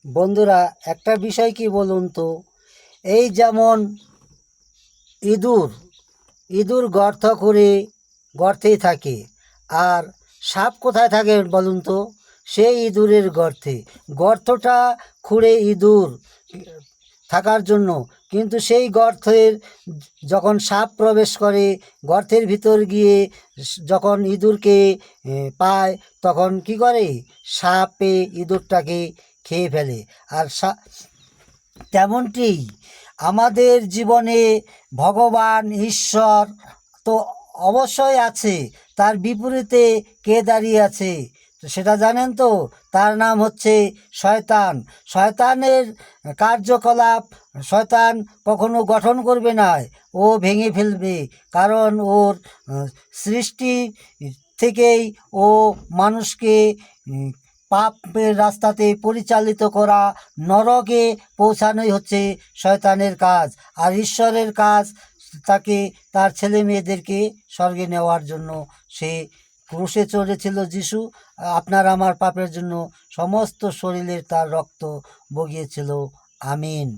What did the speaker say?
বন্ধুরা, একটা বিষয় কি বলুন তো, এই যেমন ইঁদুর ইঁদুর গর্ত করে গর্তেই থাকে। আর সাপ কোথায় থাকে বলুন তো? সেই ইঁদুরের গর্তে। গর্তটা খুঁড়ে ইঁদুর থাকার জন্য, কিন্তু সেই গর্তের যখন সাপ প্রবেশ করে, গর্তের ভিতর গিয়ে যখন ইঁদুরকে পায়, তখন কি করে? সাপে ইঁদুরটাকে খেয়ে ফেলে। আর তেমনটি আমাদের জীবনে ভগবান ঈশ্বর তো অবশ্যই আছে, তার বিপরীতে কে দাঁড়িয়ে আছে তো সেটা জানেন তো? তার নাম হচ্ছে শয়তান। শয়তানের কার্যকলাপ, শয়তান কখনো গঠন করবে না, ও ভেঙে ফেলবে। কারণ ওর সৃষ্টি থেকেই ও মানুষকে পাপের রাস্তাতে পরিচালিত করা, নরকে পৌঁছানোই হচ্ছে শয়তানের কাজ। আর ঈশ্বরের কাজ তাকে, তার ছেলে মেয়েদেরকে স্বর্গে নেওয়ার জন্য। সে ক্রুশে চড়েছিল যিশু, আপনার আমার পাপের জন্য সমস্ত শরীরের তার রক্ত বগিয়েছিল। আমিন।